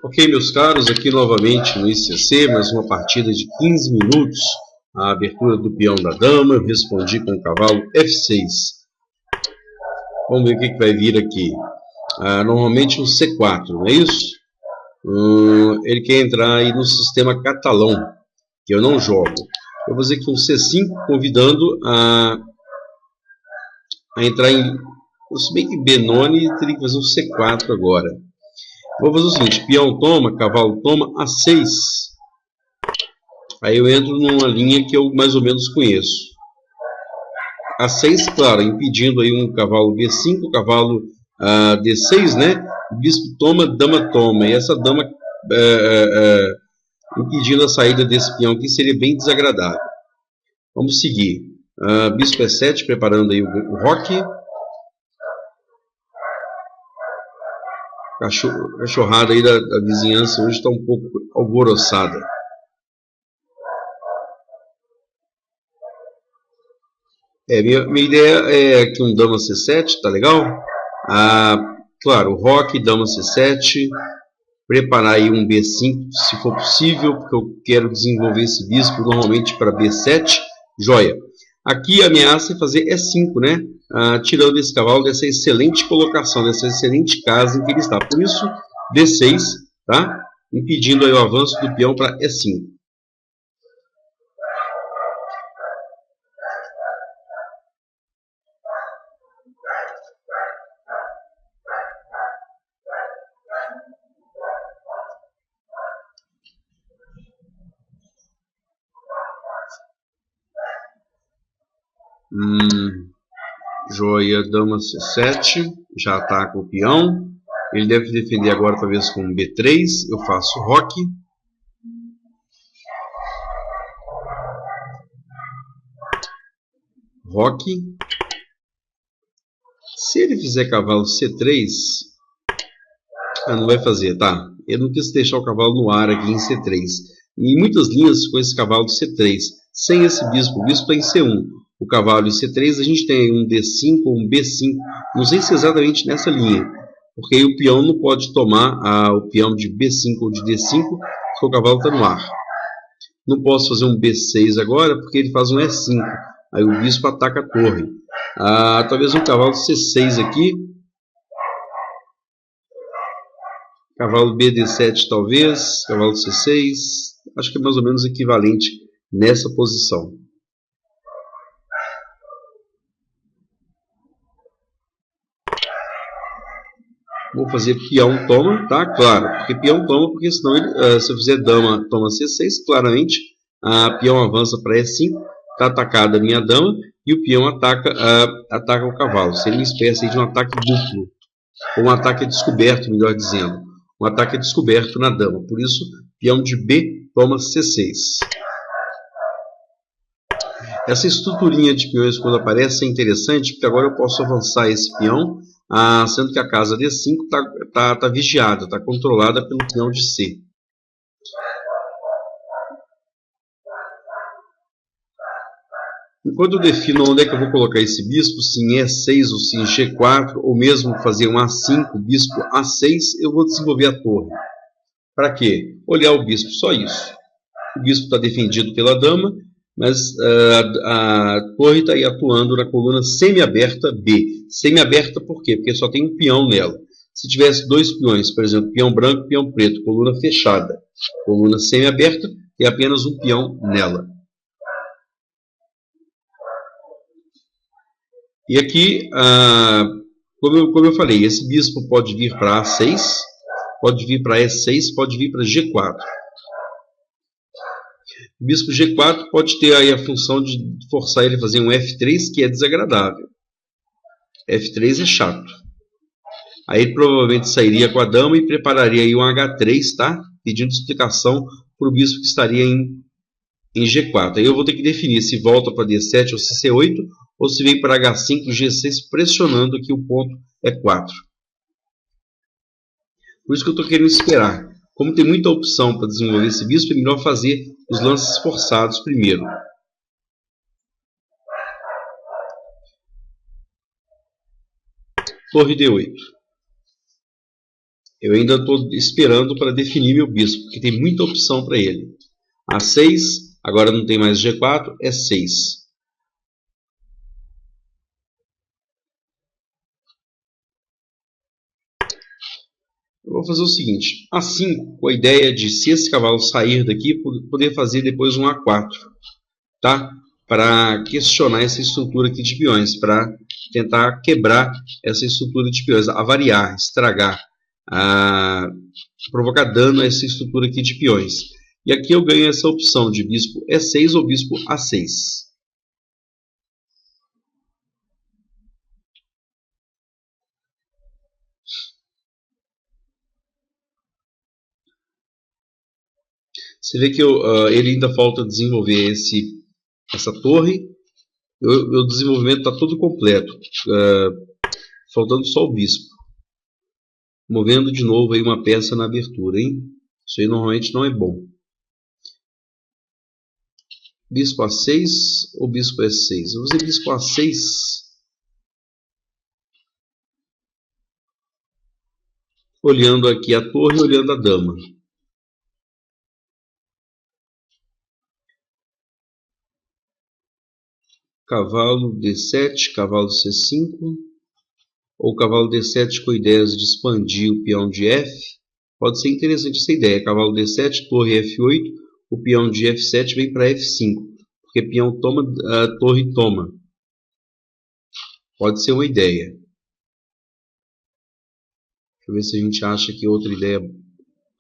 Ok, meus caros, aqui novamente no ICC, mais uma partida de 15 minutos, a abertura do peão da dama, eu respondi com o cavalo F6. Vamos ver o que vai vir aqui. Normalmente um C4, não é isso? Ele quer entrar aí no sistema catalão, que eu não jogo. Eu vou fazer aqui um C5, convidando a entrar em... Se bem que Benoni teria que fazer um C4 agora. Vou fazer o seguinte, peão toma, cavalo toma, A6. Aí eu entro numa linha que eu mais ou menos conheço. A6, claro, impedindo aí um cavalo B5, cavalo D6, né? O bispo toma, dama toma. E essa dama impedindo a saída desse peão aqui seria bem desagradável. Vamos seguir. Bispo E7, preparando aí o roque. A cachorrada aí da vizinhança hoje está um pouco alvoroçada. Minha ideia é que um dama C7, tá legal? Claro, o roque, dama C7, preparar aí um B5 se for possível, porque eu quero desenvolver esse bispo normalmente para B7, joia. Aqui a ameaça é fazer E5, né? Tirando esse cavalo dessa excelente colocação, dessa excelente casa em que ele está. Por isso, D6, tá? Impedindo aí o avanço do peão para E5. Joia, dama C7, já ataca o peão. Ele deve defender agora talvez com B3. Eu faço roque. Roque. Se ele fizer cavalo C3, não vai fazer, tá? Eu não quis deixar o cavalo no ar aqui em C3. Em muitas linhas com esse cavalo C3, sem esse bispo, o bispo está em C1. O cavalo em C3, a gente tem um D5 ou um B5, não sei se é exatamente nessa linha, porque aí o peão não pode tomar o peão de B5 ou de D5, porque o cavalo está no ar. Não posso fazer um B6 agora, porque ele faz um E5, aí o bispo ataca a torre. Talvez um cavalo C6 aqui, cavalo BD7 talvez, cavalo C6, acho que é mais ou menos equivalente nessa posição. Vou fazer peão toma, tá? Claro, porque peão toma, porque senão ele, se eu fizer dama toma C6, claramente peão avança para E5, está atacada a minha dama e o peão ataca o cavalo. Seria uma espécie de um ataque duplo, ou um ataque descoberto, melhor dizendo. Um ataque descoberto na dama. Por isso, peão de B toma C6. Essa estruturinha de peões quando aparece é interessante, porque agora eu posso avançar esse peão, sendo que a casa D5 está vigiada, está controlada pelo peão de C. Enquanto eu defino onde é que eu vou colocar esse bispo, se em E6 ou se em G4, ou mesmo fazer um A5, bispo A6, eu vou desenvolver a torre. Para quê? Olhar o bispo, só isso. O bispo está defendido pela dama, mas a torre está aí atuando na coluna semi-aberta B. Semi-aberta por quê? Porque só tem um peão nela. Se tivesse dois peões, por exemplo, peão branco e peão preto, coluna fechada, coluna semi-aberta, tem apenas um peão nela. E aqui, como eu falei, esse bispo pode vir para A6, pode vir para E6, pode vir para G4. O bispo G4 pode ter aí a função de forçar ele a fazer um F3, que é desagradável. F3 é chato. Aí ele provavelmente sairia com a dama e prepararia aí um H3, tá? Pedindo explicação para o bispo que estaria em G4. Aí eu vou ter que definir se volta para D7 ou se C8, ou se vem para H5, G6, pressionando aqui o ponto E4. Por isso que eu estou querendo esperar. Como tem muita opção para desenvolver esse bispo, é melhor fazer os lances forçados primeiro. Torre D8. Eu ainda estou esperando para definir meu bispo, porque tem muita opção para ele. A6, agora não tem mais G4, é 6. Eu vou fazer o seguinte, A5, com a ideia de, se esse cavalo sair daqui, poder fazer depois um A4, tá? Para questionar essa estrutura aqui de peões, para tentar quebrar essa estrutura de peões, avariar, estragar, provocar dano a essa estrutura aqui de peões. E aqui eu ganho essa opção de bispo E6 ou bispo A6. Você vê que ele ainda falta desenvolver essa torre. O desenvolvimento está todo completo, faltando só o bispo. Movendo de novo aí uma peça na abertura, hein? Isso aí normalmente não é bom. Bispo A6 ou bispo E6? Eu vou usar bispo A6. Olhando aqui a torre e olhando a dama. Cavalo D7, cavalo C5, ou cavalo D7 com ideias de expandir o peão de F. Pode ser interessante essa ideia. Cavalo D7, torre F8, o peão de F7 vem para F5, porque peão toma, torre toma. Pode ser uma ideia. Deixa eu ver se a gente acha aqui outra ideia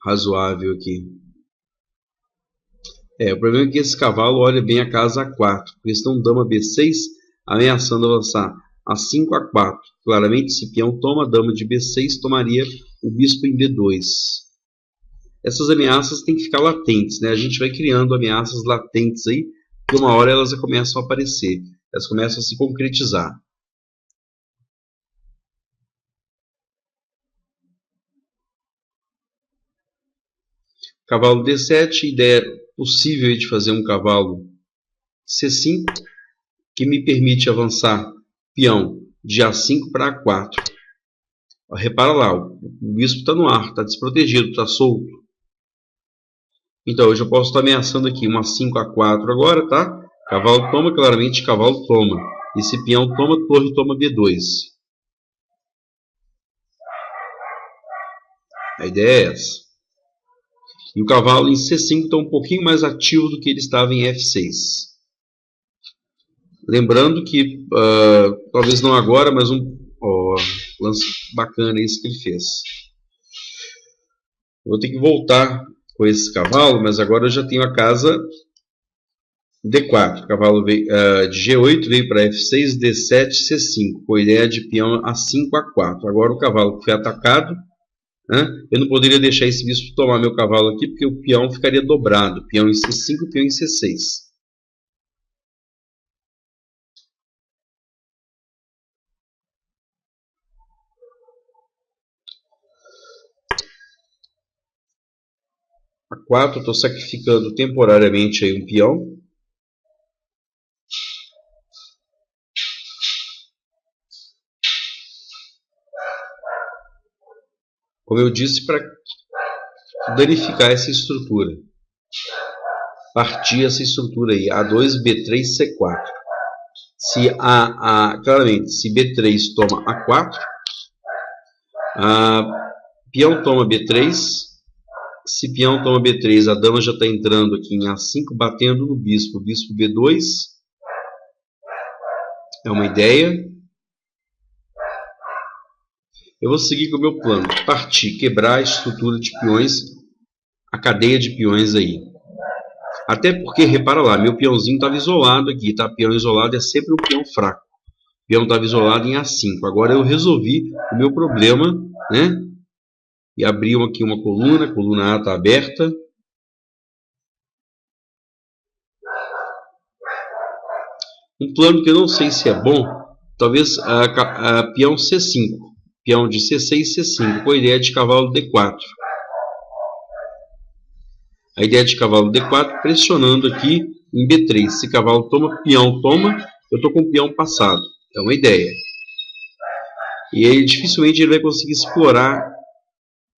razoável aqui. O problema é que esse cavalo olha bem a casa A4. Questão dama B6, ameaçando avançar A5, A4. Claramente, se peão toma, dama de B6 tomaria o bispo em D2. Essas ameaças têm que ficar latentes, né? A gente vai criando ameaças latentes aí, que uma hora elas começam a aparecer. Elas começam a se concretizar. Cavalo D7, ideia possível de fazer um cavalo C5, que me permite avançar peão de A5 para A4. Repara lá, o bispo está no ar, está desprotegido, está solto. Então eu já posso estar ameaçando aqui uma A5, A4 agora, tá? Cavalo toma, claramente cavalo toma. E se peão toma, torre toma B2. A ideia é essa. E o cavalo em C5 está um pouquinho mais ativo do que ele estava em F6. Lembrando que, talvez não agora, mas lance bacana isso que ele fez. Eu vou ter que voltar com esse cavalo, mas agora eu já tenho a casa D4. O cavalo veio, de G8 veio para F6, D7, C5, com a ideia de peão A5, A4. Agora o cavalo que foi atacado, eu não poderia deixar esse bispo tomar meu cavalo aqui, porque o peão ficaria dobrado. Peão em C5, peão em C6. A4, estou sacrificando temporariamente aí um peão. Como eu disse, para danificar essa estrutura. Partir essa estrutura aí. A2, B3, C4. Claramente, se B3 toma A4, peão toma B3. Se peão toma B3, a dama já está entrando aqui em A5, batendo no bispo. Bispo B2. É uma ideia. Eu vou seguir com o meu plano. Partir, quebrar a estrutura de peões, a cadeia de peões aí. Até porque, repara lá, meu peãozinho estava isolado aqui, tá? Peão isolado é sempre um peão fraco. O peão estava isolado em A5. Agora eu resolvi o meu problema, né? E abri aqui uma coluna, a coluna A está aberta. Um plano que eu não sei se é bom, talvez peão C5. Peão de C6 e C5, com a ideia de cavalo D4. A ideia de cavalo D4 pressionando aqui em B3. Se cavalo toma, peão toma, eu estou com o peão passado. É uma ideia. E aí dificilmente ele vai conseguir explorar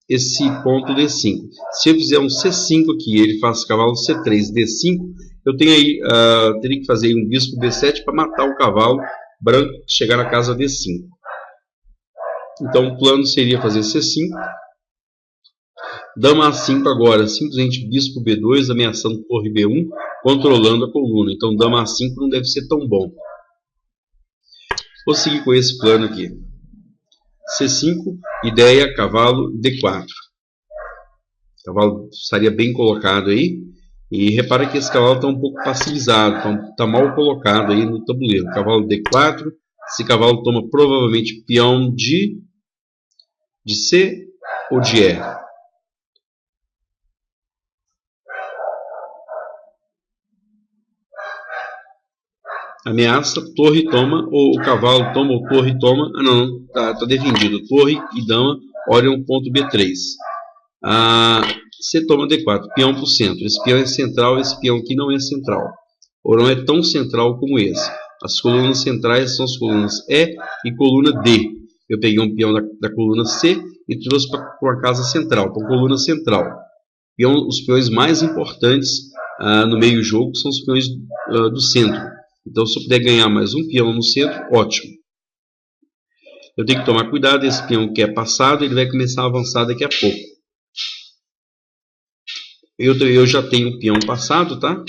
esse ponto D5. Se eu fizer um C5 aqui, ele faz cavalo C3, D5, eu tenho aí, teria que fazer um bispo B7 para matar o cavalo branco e chegar na casa D5. Então o plano seria fazer C5, dama A5 agora, simplesmente bispo B2 ameaçando torre B1, controlando a coluna. Então dama A5 não deve ser tão bom. Vou seguir com esse plano aqui. C5, ideia, cavalo D4. O cavalo estaria bem colocado aí. E repara que esse cavalo está um pouco passivizado, está mal colocado aí no tabuleiro. Cavalo D4, esse cavalo toma provavelmente peão de C ou de E. Ameaça, torre toma, ou o cavalo toma ou torre toma. Ah, não, tá defendido. Torre e dama, olha um ponto B3. C toma D4, peão para o centro. Esse peão é central, esse peão aqui não é central. Ou não é tão central como esse. As colunas centrais são as colunas E e coluna D. Eu peguei um peão da coluna C e trouxe para a casa central, para a coluna central. Os peões mais importantes no meio jogo são os peões do centro. Então, se eu puder ganhar mais um peão no centro, ótimo. Eu tenho que tomar cuidado, esse peão que é passado, ele vai começar a avançar daqui a pouco. Eu já tenho um peão passado, tá?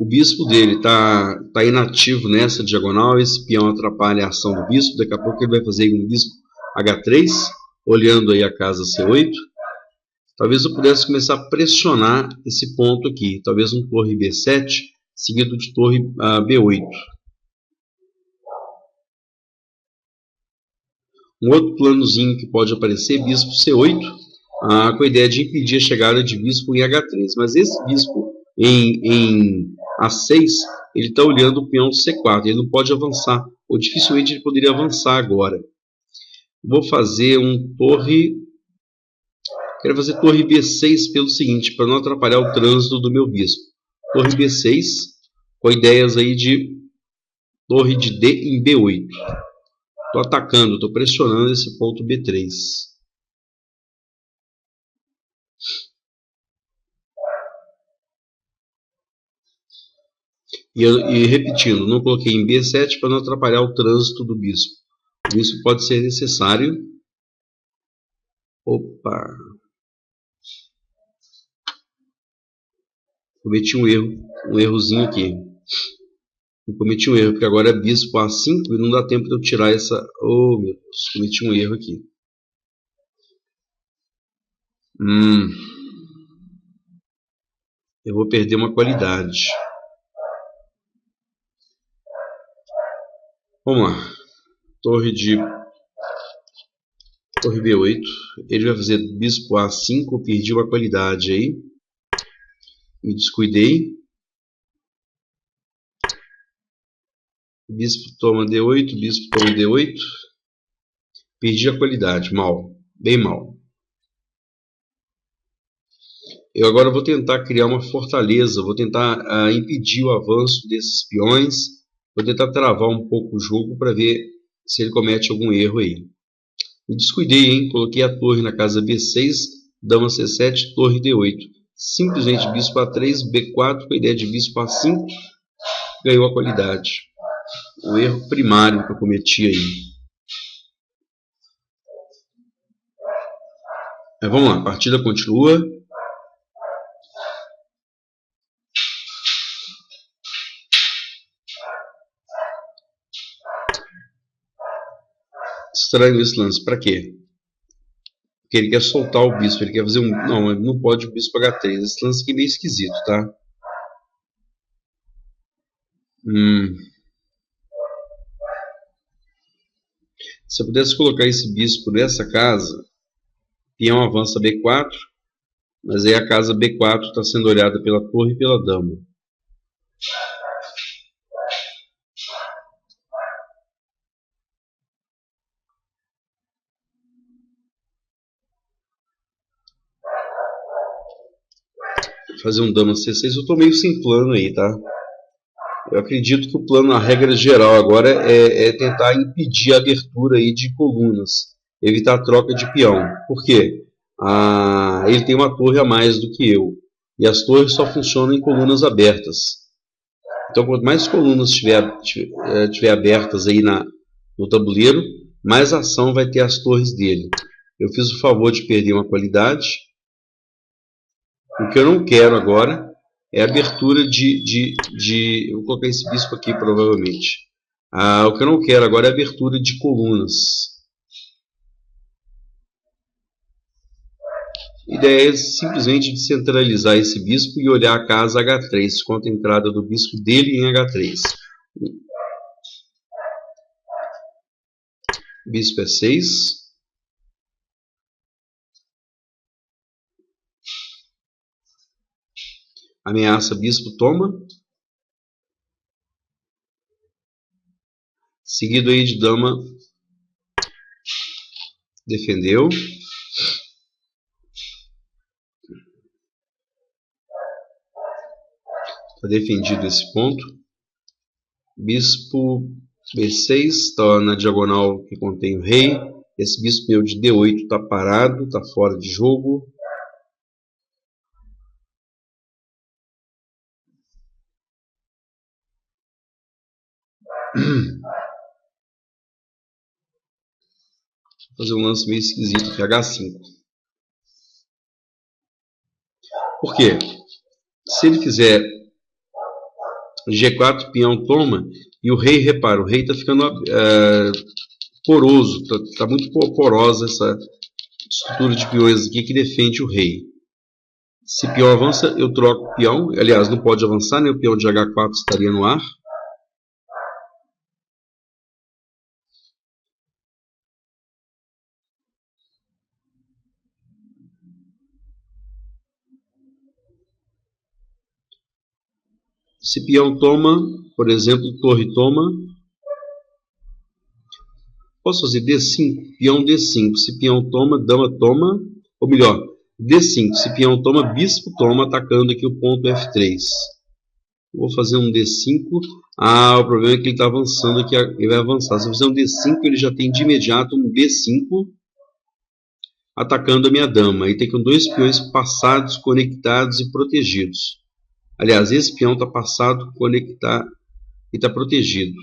O bispo dele está inativo nessa diagonal, esse peão atrapalha a ação do bispo, daqui a pouco ele vai fazer um bispo H3, olhando aí a casa C8. Talvez eu pudesse começar a pressionar esse ponto aqui, talvez um torre B7, seguido de torre B8. Um outro planozinho que pode aparecer, bispo C8, com a ideia de impedir a chegada de bispo em H3. Mas esse bispo em A6, ele está olhando o peão C4, ele não pode avançar, ou dificilmente ele poderia avançar agora. Vou fazer um torre... Quero fazer torre B6 pelo seguinte, para não atrapalhar o trânsito do meu bispo. Torre B6, com ideias aí de torre de D em B8. Estou atacando, estou pressionando esse ponto B3. E repetindo, não coloquei em B7 para não atrapalhar o trânsito do bispo. O bispo pode ser necessário. Opa! Cometi um errozinho aqui. Eu cometi um erro, porque agora é bispo A5 e não dá tempo de eu tirar essa... Oh, meu Deus, cometi um erro aqui. Eu vou perder uma qualidade. Vamos lá. Torre B8. Ele vai fazer bispo A5. Eu perdi uma qualidade aí. Me descuidei. Bispo toma D8. Bispo toma D8. Perdi a qualidade. Mal. Bem mal. Eu agora vou tentar criar uma fortaleza. Vou tentar impedir o avanço desses peões. Vou tentar travar um pouco o jogo para ver se ele comete algum erro aí. Me descuidei, hein? Coloquei a torre na casa B6, dama C7, torre D8. Simplesmente bispo A3, B4, com a ideia de bispo A5, ganhou a qualidade. O erro primário que eu cometi aí. Mas vamos lá, a partida continua. Estranho esse lance, para quê? Porque ele quer soltar o bispo, ele quer fazer um... Não, ele não pode o bispo H3. Esse lance aqui é meio esquisito, tá? Se eu pudesse colocar esse bispo nessa casa, peão avança B4, mas aí a casa B4 está sendo olhada pela torre e pela dama. fazer um dama C6. Eu estou meio sem plano aí, tá? Eu acredito que o plano, a regra geral agora é tentar impedir a abertura aí de colunas, evitar a troca de peão. Por quê? Ele tem uma torre a mais do que eu, e as torres só funcionam em colunas abertas. Então, quanto mais colunas tiver abertas aí no tabuleiro, mais ação vai ter as torres dele. Eu fiz o favor de perder uma qualidade. O que eu não quero agora é a abertura eu vou colocar esse bispo aqui provavelmente. O que eu não quero agora é a abertura de colunas. A ideia é simplesmente descentralizar esse bispo e olhar a casa H3, quanto a entrada do bispo dele em H3. Bispo E6. Ameaça bispo toma. Seguido aí de dama. Defendeu. Está defendido esse ponto. Bispo B6 está na diagonal que contém o rei. Esse bispo meu de D8 está parado, está fora de jogo. Vou fazer um lance meio esquisito aqui, H5. Por quê? Se ele fizer G4, peão toma, e o rei, repara, o rei está ficando poroso, está muito porosa essa estrutura de peões aqui que defende o rei. Se peão avança, eu troco o peão, aliás, não pode avançar, né? O peão de H4 estaria no ar. Se peão toma, por exemplo, torre toma, posso fazer D5, peão D5. Se peão toma, dama toma, ou melhor, D5. Se peão toma, bispo toma, atacando aqui o ponto F3. Vou fazer um D5. O problema é que ele está avançando aqui, ele vai avançar. Se eu fizer um D5, ele já tem de imediato um B5, atacando a minha dama. Aí tem com dois peões passados, conectados e protegidos. Aliás, esse peão está passado, conectado e está protegido.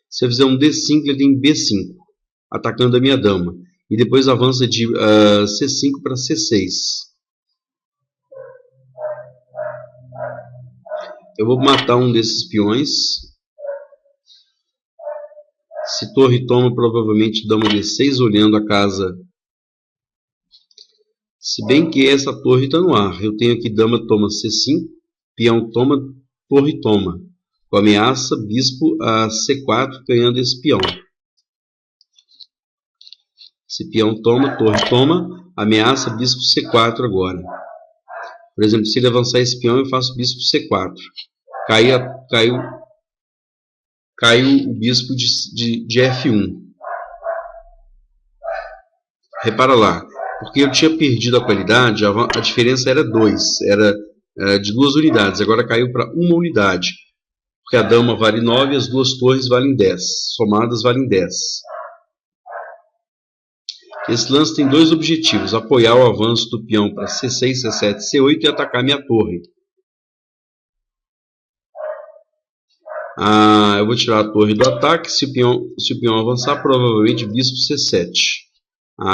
Se eu fizer um D5, ele tem B5, atacando a minha dama. E depois avança de C5 para C6. Eu vou matar um desses peões. Se torre toma, provavelmente dama D6, olhando a casa. Se bem que essa torre está no ar. Eu tenho aqui dama toma C5. Peão toma, torre toma. Com ameaça, bispo a C4, ganhando esse peão. Se peão toma, torre toma, ameaça, bispo C4 agora. Por exemplo, se ele avançar esse peão, eu faço bispo C4. Caiu o bispo de F1. Repara lá, porque eu tinha perdido a qualidade, a diferença era 2, era de 2 unidades, agora caiu para 1 unidade, porque a dama vale 9 e as duas torres valem 10, somadas valem 10. Esse lance tem dois objetivos: apoiar o avanço do peão para C6, C7, C8 e atacar minha torre. Eu vou tirar a torre do ataque. Se o peão avançar, provavelmente bispo C7.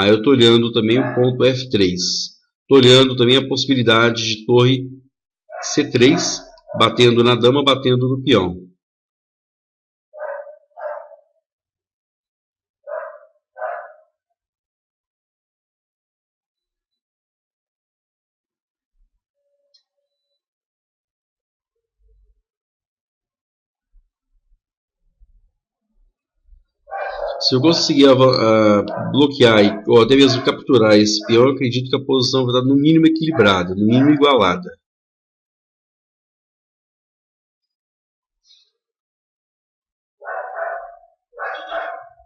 Eu estou olhando também o ponto F3. Estou olhando também a possibilidade de torre C3, batendo na dama, batendo no peão. Se eu conseguir bloquear ou até mesmo capturar esse peão, eu acredito que a posição vai estar no mínimo equilibrada, no mínimo igualada.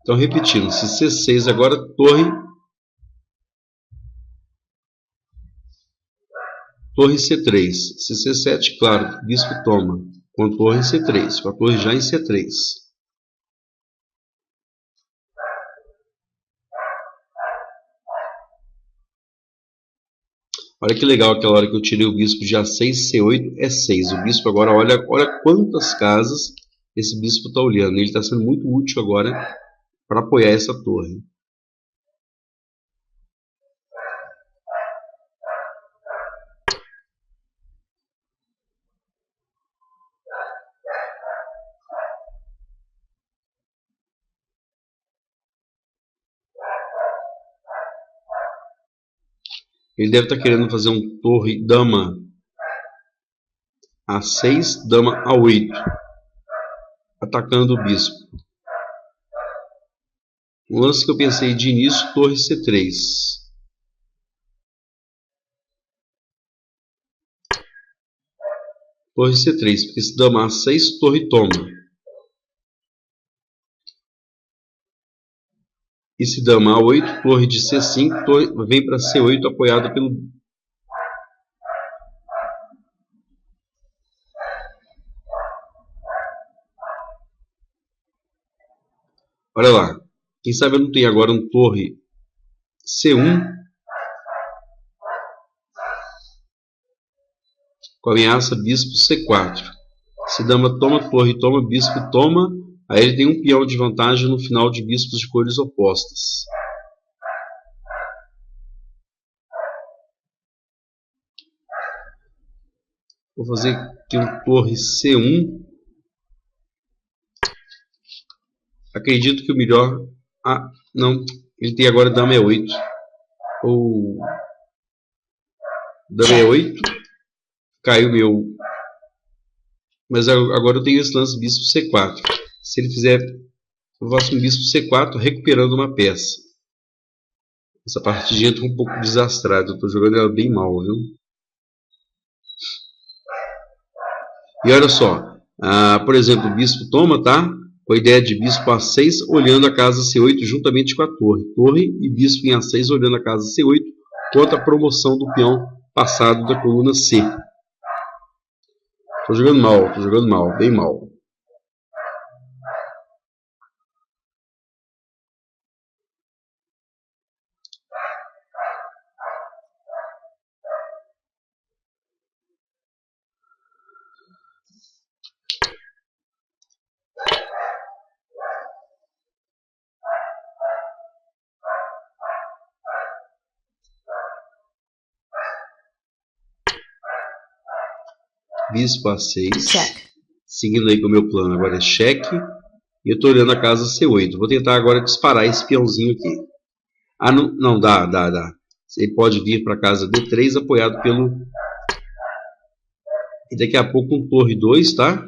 Então, repetindo, se C6 agora, torre Torre C3. Se C7, claro, bispo toma. Com torre C3. Com a torre já em C3. Olha que legal aquela hora que eu tirei o bispo de A6, C8, E6. O bispo agora, olha quantas casas esse bispo está olhando. Ele está sendo muito útil agora para apoiar essa torre. Ele deve estar querendo fazer um torre dama A6, dama A8, atacando o bispo. O lance que eu pensei de início, torre C3. Torre C3, porque se dama A6, torre toma. E se dama A8, torre de C5, torre vem para C8 apoiado pelo... Olha lá. Quem sabe eu não tenho agora um torre C1 com ameaça bispo C4. Se dama toma, torre toma, bispo toma. Aí ele tem um peão de vantagem no final de bispos de cores opostas. Vou fazer aqui um torre C1. Acredito que o melhor... Ah, não. Ele tem agora dama E8. Ou... Dama E8. Caiu meu... Mas agora eu tenho esse lance bispo C4. Se ele fizer... Eu faço um bispo C4 recuperando uma peça. Essa partidinha está um pouco desastrada. Eu estou jogando ela bem mal, viu? E olha só. Por exemplo, o bispo toma, tá? Com a ideia de bispo A6 olhando a casa C8 juntamente com a torre. Torre e bispo em A6 olhando a casa C8 contra a promoção do peão passado da coluna C. Tô jogando mal, bem mal. Bispo A6. Check. Seguindo aí com o meu plano, agora é cheque. E eu estou olhando a casa C8. Vou tentar agora disparar esse peãozinho aqui. Não, dá. Ele pode vir para a casa D3 apoiado pelo... E daqui a pouco um torre 2, tá?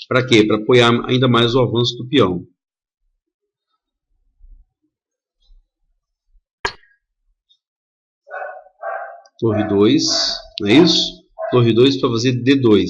Para quê? Para apoiar ainda mais o avanço do peão. Torre 2, não é isso? Torre 2 para fazer D2.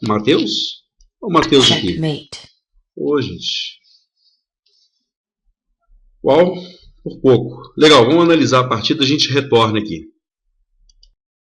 Matheus? Olha o Matheus aqui. Ô, gente. Uau, por pouco. Legal, vamos analisar a partida, a gente retorna aqui.